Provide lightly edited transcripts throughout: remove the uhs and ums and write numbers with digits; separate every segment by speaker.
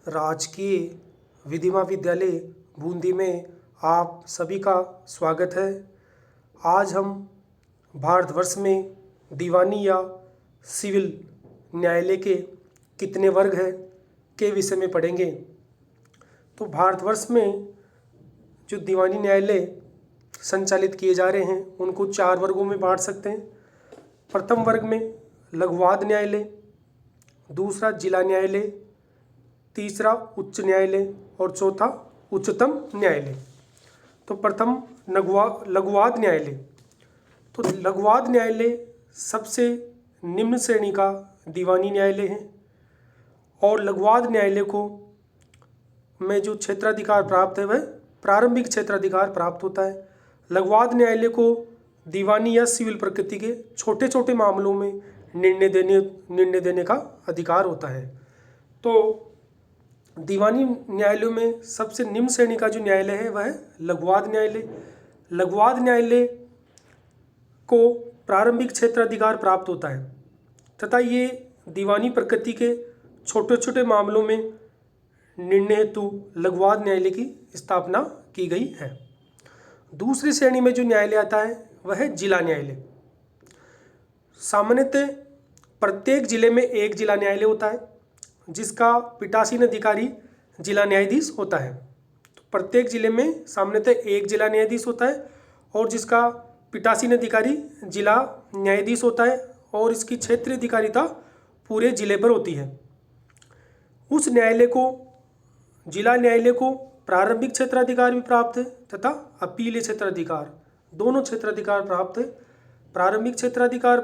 Speaker 1: राजकीय विधि महाविद्यालय बूंदी में आप सभी का स्वागत है। आज हम भारतवर्ष में दीवानी या सिविल न्यायालय के कितने वर्ग हैं के विषय में पढ़ेंगे। तो भारतवर्ष में जो दीवानी न्यायालय संचालित किए जा रहे हैं उनको 4 वर्गों में बांट सकते हैं। प्रथम वर्ग में लघुवाद न्यायालय, दूसरा जिला न्यायालय, तीसरा उच्च न्यायालय और चौथा उच्चतम न्यायालय। तो प्रथम लघुवाद न्यायालय। तो लघुवाद न्यायालय सबसे निम्न श्रेणी का दीवानी न्यायालय है और लघुवाद न्यायालय को में जो क्षेत्राधिकार प्राप्त है वह प्रारंभिक क्षेत्राधिकार प्राप्त होता है। लघुवाद न्यायालय को दीवानी या सिविल प्रकृति के छोटे छोटे मामलों में निर्णय देने का अधिकार होता है। तो दीवानी न्यायालयों में सबसे निम्न श्रेणी का जो न्यायालय है वह है लघुवाद न्यायालय। लघुवाद न्यायालय को प्रारंभिक क्षेत्राधिकार प्राप्त होता है तथा ये दीवानी प्रकृति के छोटे छोटे मामलों में निर्णय हेतु लघुवाद न्यायालय की स्थापना की गई है। दूसरी श्रेणी में जो न्यायालय आता है वह है जिला न्यायालय। सामान्यतः प्रत्येक जिले में एक जिला न्यायालय होता है जिसका पीठासीन अधिकारी जिला न्यायाधीश होता है। तो प्रत्येक जिले में सामान्यतः एक जिला न्यायाधीश होता है और जिसका पीठासीन अधिकारी जिला न्यायाधीश होता है और इसकी क्षेत्रीय अधिकारिता पूरे जिले पर होती है। उस जिला न्यायालय को प्रारंभिक क्षेत्राधिकार भी प्राप्त है तथा अपीलीय क्षेत्राधिकार, दोनों क्षेत्राधिकार प्राप्त है। प्रारंभिक क्षेत्राधिकार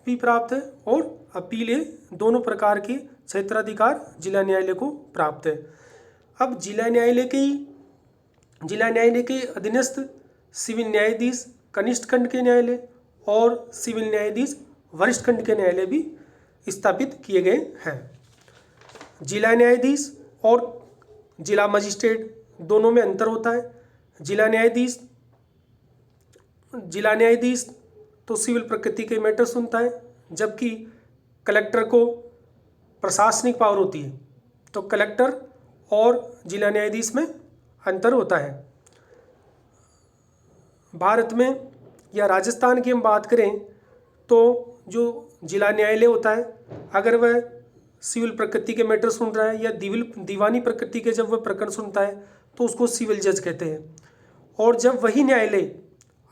Speaker 1: भी प्राप्त है और अपीलीय दोनों प्रकार के क्षेत्राधिकार जिला न्यायालय को प्राप्त है। अब जिला न्यायालय के अधीनस्थ सिविल न्यायाधीश कनिष्ठ खंड के न्यायालय और सिविल न्यायाधीश वरिष्ठ खंड के न्यायालय भी स्थापित किए गए हैं। जिला न्यायाधीश और जिला मजिस्ट्रेट दोनों में अंतर होता है। जिला न्यायाधीश तो सिविल प्रकृति के मैटर सुनता है जबकि कलेक्टर को प्रशासनिक पावर होती है। तो कलेक्टर और जिला न्यायाधीश में अंतर होता है। भारत में या राजस्थान की हम बात करें तो जो जिला न्यायालय होता है अगर वह सिविल प्रकृति के मैटर सुन रहा है या दीवानी प्रकृति के जब वह प्रकरण सुनता है तो उसको सिविल जज कहते हैं। और जब वही न्यायालय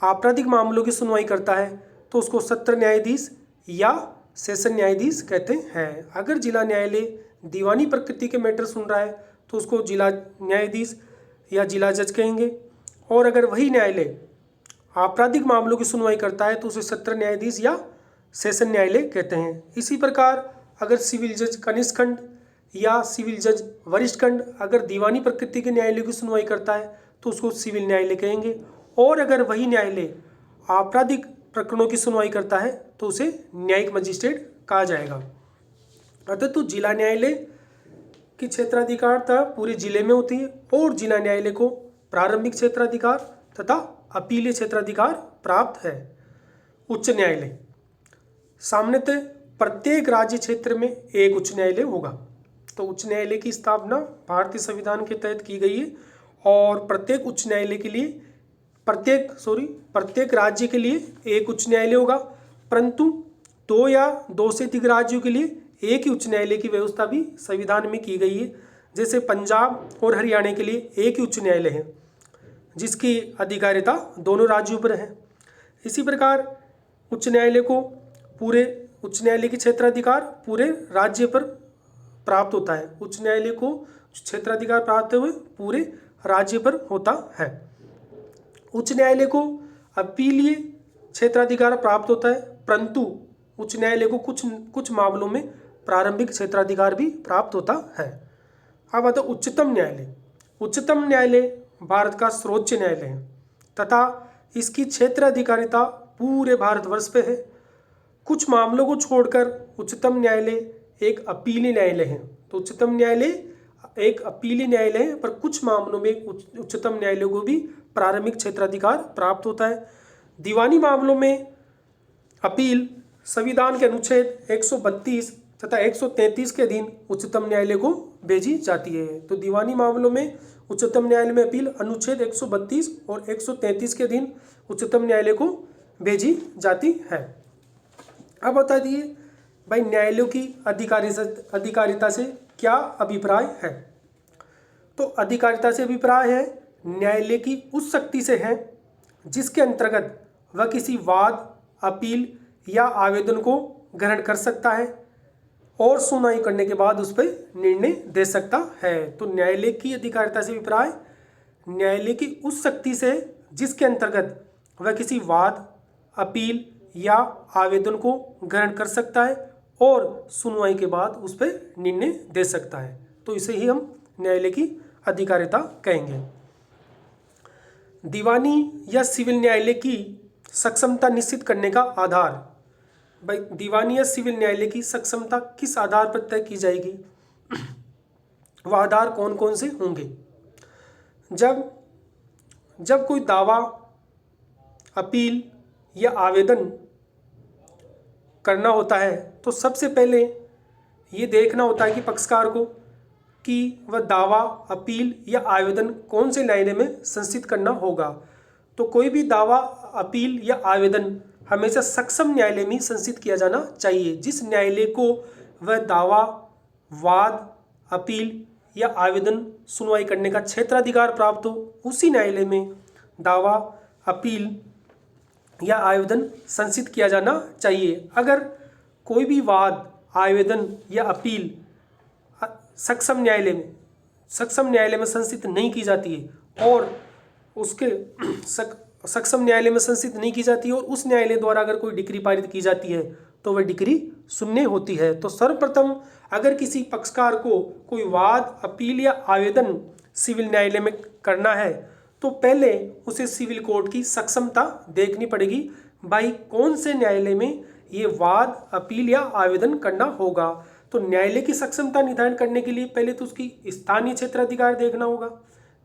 Speaker 1: आपराधिक मामलों की सुनवाई करता है तो उसको सत्र न्यायाधीश या सेशन न्यायाधीश कहते हैं। अगर जिला न्यायालय दीवानी प्रकृति के मैटर सुन रहा है तो उसको जिला न्यायाधीश या जिला जज कहेंगे और अगर वही न्यायालय आपराधिक मामलों की सुनवाई करता है तो उसे सत्र न्यायाधीश या सेशन न्यायालय कहते हैं। इसी प्रकार अगर सिविल जज कनिष्ठ खंड या सिविल जज वरिष्ठ खंड अगर दीवानी प्रकृति के न्यायालय की सुनवाई करता है तो उसको सिविल न्यायालय कहेंगे और अगर वही न्यायालय आपराधिक प्रकरणों की सुनवाई करता है तो उसे न्यायिक मजिस्ट्रेट कहा जाएगा। अतः तो जिला न्यायालय की क्षेत्राधिकारता पूरे जिले में होती है और जिला न्यायालय को प्रारंभिक क्षेत्राधिकार तथा अपीलीय क्षेत्राधिकार प्राप्त है। उच्च न्यायालय सामान्यतः प्रत्येक राज्य क्षेत्र में एक उच्च न्यायालय होगा। तो उच्च न्यायालय की स्थापना भारतीय संविधान के तहत की गई है और प्रत्येक राज्य के लिए एक उच्च न्यायालय होगा, परंतु 2 या 2 से अधिक राज्यों के लिए एक ही उच्च न्यायालय की व्यवस्था भी संविधान में की गई है। जैसे पंजाब और हरियाणा के लिए एक ही उच्च न्यायालय है जिसकी अधिकारिता दोनों राज्यों पर है। इसी प्रकार उच्च न्यायालय की क्षेत्राधिकार पूरे राज्य पर प्राप्त होता है। उच्च न्यायालय को क्षेत्राधिकार प्राप्त हुए पूरे राज्य पर होता है। उच्च न्यायालय को अपीलीय क्षेत्राधिकार प्राप्त होता है, परंतु उच्च न्यायालय को कुछ मामलों में प्रारंभिक क्षेत्राधिकार भी प्राप्त होता है। अब आता उच्चतम न्यायालय। उच्चतम न्यायालय भारत का सर्वोच्च न्यायालय है तथा इसकी क्षेत्राधिकारिता पूरे भारतवर्ष पे है। कुछ मामलों को छोड़कर उच्चतम न्यायालय एक अपीलीय न्यायालय है। तो उच्चतम न्यायालय एक अपीलीय न्यायालय है, पर कुछ मामलों में उच्चतम न्यायालय को भी प्रारंभिक क्षेत्राधिकार प्राप्त होता है। दीवानी मामलों में अपील संविधान के अनुच्छेद 132 तथा 133 के अधीन उच्चतम न्यायालय को भेजी जाती है। तो दीवानी मामलों में उच्चतम न्यायालय में अपील अनुच्छेद 132 और 133 के अधीन उच्चतम न्यायालय को भेजी जाती है। अब बता दिए भाई न्यायालयों की अधिकारिता से क्या अभिप्राय है। तो अधिकारिता से अभिप्राय है न्यायालय की उस शक्ति से है जिसके अंतर्गत वह किसी वाद, अपील या आवेदन को ग्रहण कर सकता है और सुनवाई करने के बाद उस पर निर्णय दे सकता है। तो न्यायालय की अधिकारिता से अभिप्राय न्यायालय की उस शक्ति से जिसके अंतर्गत वह किसी वाद, अपील या आवेदन को ग्रहण कर सकता है और सुनवाई के बाद उस पर निर्णय दे सकता है। तो इसे ही हम न्यायालय की अधिकारिता कहेंगे। दीवानी या सिविल न्यायालय की सक्षमता निश्चित करने का आधार। भाई दीवानी या सिविल न्यायालय की सक्षमता किस आधार पर तय की जाएगी, वह आधार कौन कौन से होंगे। जब कोई दावा, अपील या आवेदन करना होता है तो सबसे पहले ये देखना होता है कि पक्षकार को कि वह दावा, अपील या आवेदन कौन से न्यायालय में संस्थित करना होगा। तो कोई भी दावा, अपील या आवेदन हमेशा सक्षम न्यायालय में संस्थित किया जाना चाहिए। जिस न्यायालय को वह दावा, वाद, अपील या आवेदन सुनवाई करने का क्षेत्राधिकार प्राप्त हो, उसी न्यायालय में दावा, अपील या आवेदन संस्थित किया जाना चाहिए। अगर कोई भी वाद, आवेदन या अपील सक्षम न्यायालय में संस्थित नहीं की जाती है और उसके सक्षम न्यायालय में संस्थित नहीं की जाती है और उस न्यायालय द्वारा अगर कोई डिक्री पारित की जाती है तो वह डिक्री शून्य होती है। तो सर्वप्रथम अगर किसी पक्षकार को कोई वाद, अपील या आवेदन सिविल न्यायालय में करना है तो पहले उसे सिविल कोर्ट की सक्षमता देखनी पड़ेगी। भाई कौन से न्यायालय में ये वाद, अपील या आवेदन करना होगा। तो न्यायालय की सक्षमता निर्धारण करने के लिए पहले तो उसकी स्थानीय क्षेत्राधिकार देखना होगा।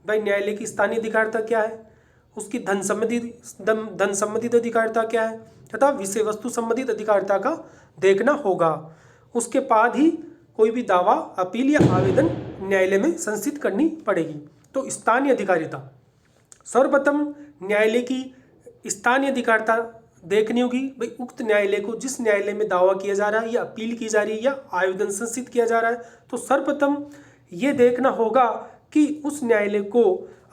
Speaker 1: भाई न्यायालय की स्थानीय अधिकारिता क्या है, उसकी धन संबंधित अधिकारिता क्या है तथा विषय वस्तु संबंधित अधिकारिता का देखना होगा। उसके बाद ही कोई भी दावा, अपील या आवेदन न्यायालय में संस्थित करनी पड़ेगी। तो स्थानीय अधिकारिता, सर्वप्रथम न्यायालय की स्थानीय अधिकारिता देखनी होगी। भाई उक्त न्यायालय को जिस न्यायालय में दावा किया जा रहा है या अपील की जा रही है या आवेदन संस्थित किया जा रहा है तो सर्वप्रथम ये देखना होगा कि उस न्यायालय को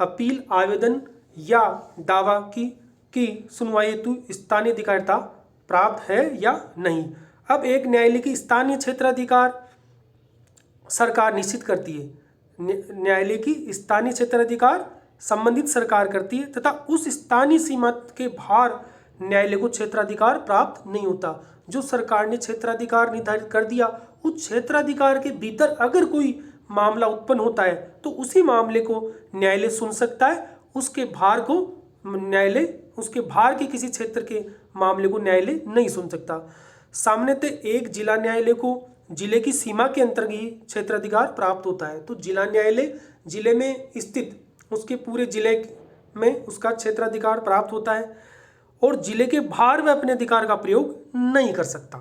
Speaker 1: अपील, आवेदन या दावा की सुनवाई हेतु स्थानीय अधिकारिता प्राप्त है या नहीं। अब एक न्यायालय की स्थानीय क्षेत्राधिकार सरकार निश्चित करती है। न्यायालय की स्थानीय क्षेत्राधिकार संबंधित सरकार करती है तथा उस स्थानीय सीमा के बाहर न्यायालय को क्षेत्राधिकार प्राप्त नहीं होता। जो सरकार ने क्षेत्राधिकार निर्धारित कर दिया, उस क्षेत्राधिकार के भीतर अगर कोई मामला उत्पन्न होता है तो उसी मामले को न्यायालय सुन सकता है। उसके बाहर के किसी क्षेत्र के मामले को न्यायालय नहीं सुन सकता। सामान्यतः एक जिला न्यायालय को जिले की सीमा के अंतर्गत ही क्षेत्राधिकार प्राप्त होता है। तो जिला न्यायालय जिले में स्थित उसके पूरे जिले में उसका क्षेत्राधिकार प्राप्त होता है और जिले के बाहर वह अपने अधिकार का प्रयोग नहीं कर सकता।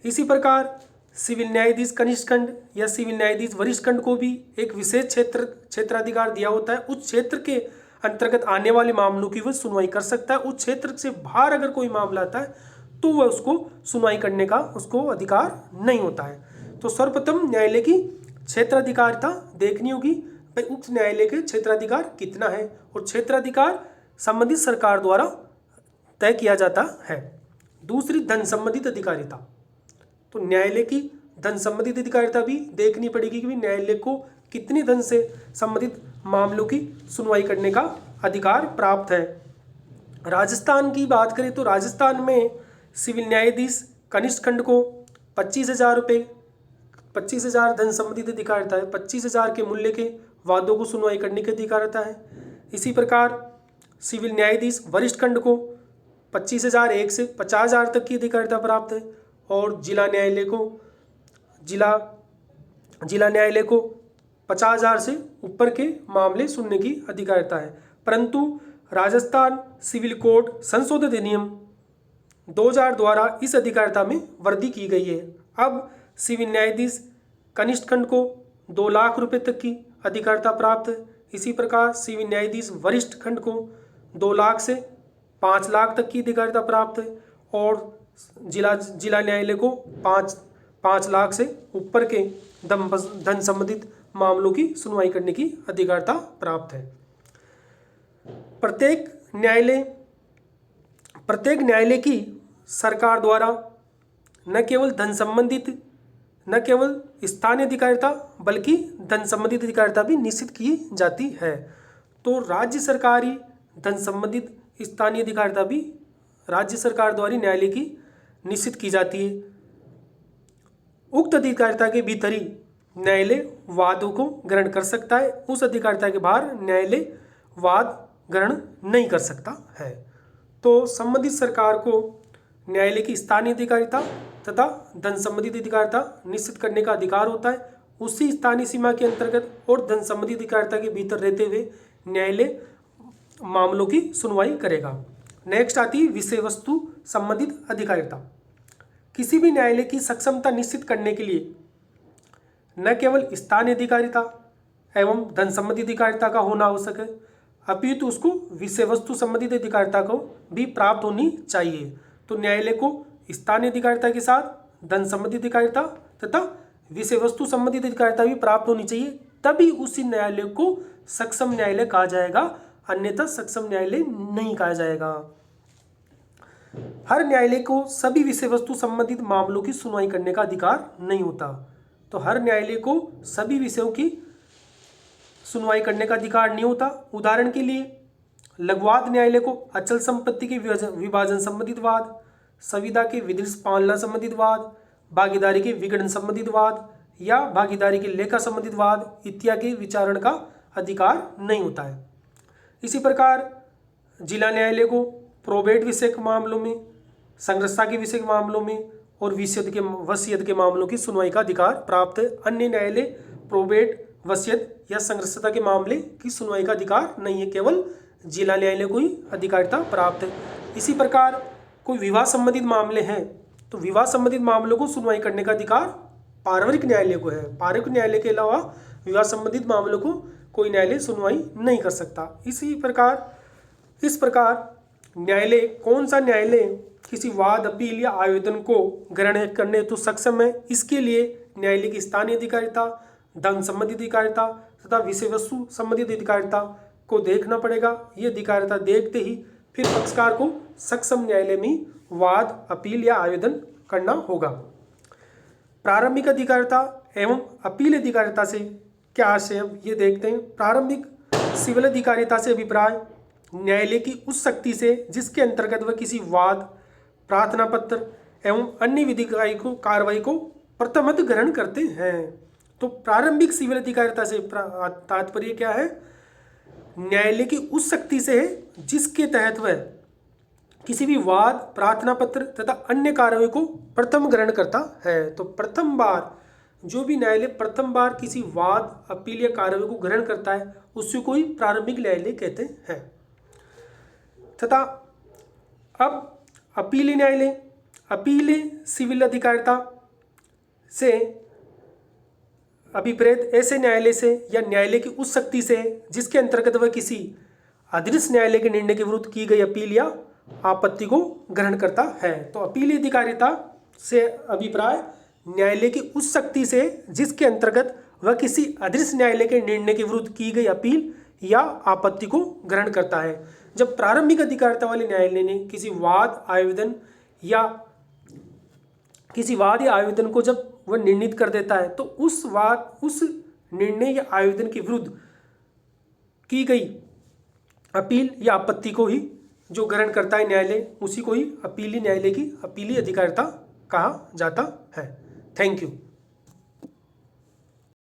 Speaker 1: इसी प्रकार सिविल न्यायाधीश कनिष्ठ खंड या सिविल न्यायाधीश वरिष्ठ खंड को भी एक विशेष क्षेत्राधिकार दिया होता है। उस क्षेत्र के अंतर्गत आने वाले मामलों की वह सुनवाई कर सकता है। उस क्षेत्र से बाहर अगर कोई मामला आता है तो वह उसको सुनवाई करने का उसको अधिकार नहीं होता है। तो सर्वप्रथम न्यायालय की क्षेत्राधिकारिता देखनी होगी। भाई उक्त न्यायालय के क्षेत्राधिकार कितना है और क्षेत्राधिकार संबंधित सरकार द्वारा तय किया जाता है। दूसरी धन संबंधित अधिकारिता, तो न्यायालय की धन संबंधित अधिकारिता भी देखनी पड़ेगी कि न्यायालय को कितनी धन से संबंधित मामलों की सुनवाई करने का अधिकार प्राप्त है। राजस्थान की बात करें तो राजस्थान में सिविल न्यायाधीश कनिष्ठ खंड को 25,000 रुपये 25,000 धन संबंधित अधिकारिता है। 25,000 के मूल्य के वादों को सुनवाई करने की अधिकारिता है। इसी प्रकार सिविल न्यायाधीश वरिष्ठ खंड को 25,001 से 50,000 तक की अधिकारिता प्राप्त है और जिला न्यायालय को 50,000 से ऊपर के मामले सुनने की अधिकारिता है। परंतु राजस्थान सिविल कोड संशोधित अधिनियम 2000 द्वारा इस अधिकारिता में वृद्धि की गई है। अब सिविल न्यायाधीश कनिष्ठ खंड को 2 लाख रुपए तक की अधिकारिता प्राप्त है। इसी प्रकार सिविल न्यायाधीश वरिष्ठ खंड को 2 लाख से 5 लाख तक की अधिकारिता प्राप्त है और जिला न्यायालय को 5 लाख से ऊपर के धन संबंधित मामलों की सुनवाई करने की अधिकारिता प्राप्त है। प्रत्येक न्यायालय की सरकार द्वारा न केवल स्थानीय अधिकारिता बल्कि धन संबंधित अधिकारिता भी निश्चित की जाती है। तो राज्य सरकारी धन संबंधित स्थानीय अधिकारिता भी राज्य सरकार द्वारा न्यायालय की निश्चित की जाती है। उक्त अधिकारिता के भीतर ही न्यायालय वादों को ग्रहण कर सकता है, उस अधिकारिता के बाहर न्यायालय वाद ग्रहण नहीं कर सकता है। तो संबंधित सरकार को न्यायालय की स्थानीय अधिकारिता तथा धन संबंधित अधिकारिता निश्चित करने का अधिकार होता है। उसी स्थानीय सीमा के अंतर्गत और धन संबंधित अधिकारिता के भीतर रहते हुए न्यायालय मामलों की सुनवाई करेगा। नेक्स्ट आती है विषय वस्तु संबंधित अधिकारिता। किसी भी न्यायालय की सक्षमता निश्चित करने के लिए न केवल स्थानीय अधिकारिता एवं धन संबंधित अधिकारिता का होना आवश्यक है, अपितु उसको विषय वस्तु संबंधित अधिकारिता को भी प्राप्त होनी चाहिए। तो न्यायालय को स्थानीय अधिकारिता के साथ धन संबंधित अधिकारिता तथा विषय वस्तु संबंधित अधिकारिता भी प्राप्त होनी चाहिए, तभी उसी न्यायालय को सक्षम न्यायालय कहा जाएगा, अन्यथा सक्षम न्यायालय नहीं कहा जाएगा। हर न्यायालय को सभी विषय वस्तु संबंधित मामलों की सुनवाई करने का अधिकार नहीं होता। तो हर न्यायालय को सभी विषयों की सुनवाई करने का अधिकार नहीं होता। उदाहरण के लिए लघुवाद न्यायालय को अचल संपत्ति के विभाजन संबंधित वाद, संविदा के विधिश पालना संबंधित वाद, भागीदारी के विघटन संबंधित वाद या भागीदारी के लेखा संबंधित वाद इत्यादि विचारण का अधिकार नहीं होता है। इसी प्रकार जिला न्यायालय को प्रोबेट विषयक मामलों में, संरक्षा के विषयक मामलों में और वसीयत के मामलों की सुनवाई का अधिकार प्राप्त है। अन्य न्यायालय प्रोबेट, वसीयत या संरक्षता के मामले की सुनवाई का अधिकार नहीं है, केवल जिला न्यायालय को ही अधिकारिता प्राप्त है। इसी प्रकार कोई विवाह संबंधित मामले हैं तो विवाह संबंधित मामलों को सुनवाई करने का अधिकार पारिवारिक न्यायालय को है। पारिवारिक न्यायालय के अलावा विवाह संबंधित मामलों को कोई न्यायालय सुनवाई नहीं कर सकता। इस प्रकार न्यायालय, कौन सा न्यायालय किसी वाद, अपील या आवेदन को ग्रहण करने हेतु सक्षम है, इसके लिए न्यायालय की स्थानीय अधिकारिता, धन संबंधित अधिकारिता तथा विषय वस्तु संबंधित अधिकारिता को देखना पड़ेगा। ये अधिकारिता देखते ही फिर पक्षकार को सक्षम न्यायालय में वाद, अपील या आवेदन करना होगा। प्रारंभिक अधिकारिता एवं अपील अधिकारिता से क्या आशय है, ये देखते हैं। प्रारंभिक सिविल अधिकारिता से अभिप्राय न्यायालय की उस शक्ति से जिसके अंतर्गत वह किसी वाद, प्रार्थना पत्र एवं अन्य विधिक कार्रवाई को प्रथमतः ग्रहण करते हैं। तो प्रारंभिक सिविल अधिकारिता से तात्पर्य क्या है? न्यायालय की उस शक्ति से है जिसके तहत वह किसी भी वाद, प्रार्थना पत्र तथा अन्य कार्रवाई को प्रथम ग्रहण करता है। तो प्रथम बार जो भी न्यायालय प्रथम बार किसी वाद, अपील या कार्रवाई को ग्रहण करता है उससे कोई प्रारंभिक न्यायालय कहते हैं। तथा अब अपील न्यायालय, अपील सिविल अधिकारिता से अभिप्रेत ऐसे न्यायालय से या न्यायालय की उस शक्ति से जिसके अंतर्गत वह किसी अधीनस्थ न्यायालय के निर्णय के विरुद्ध की गई अपील या आपत्ति को ग्रहण करता है। तो अपील अधिकारिता से अभिप्राय न्यायालय की उस शक्ति से जिसके अंतर्गत वह किसी अधीनस्थ न्यायालय के निर्णय के विरुद्ध की गई अपील या आपत्ति को ग्रहण करता है। जब प्रारंभिक अधिकारिता वाले न्यायालय ने किसी वाद, आवेदन को जब वह निर्णित कर देता है तो उस निर्णय या आवेदन के विरुद्ध की गई अपील या आपत्ति को ही जो ग्रहण करता है न्यायालय, उसी को ही अपीली न्यायालय की अपीली अधिकारिता कहा जाता है। Thank you.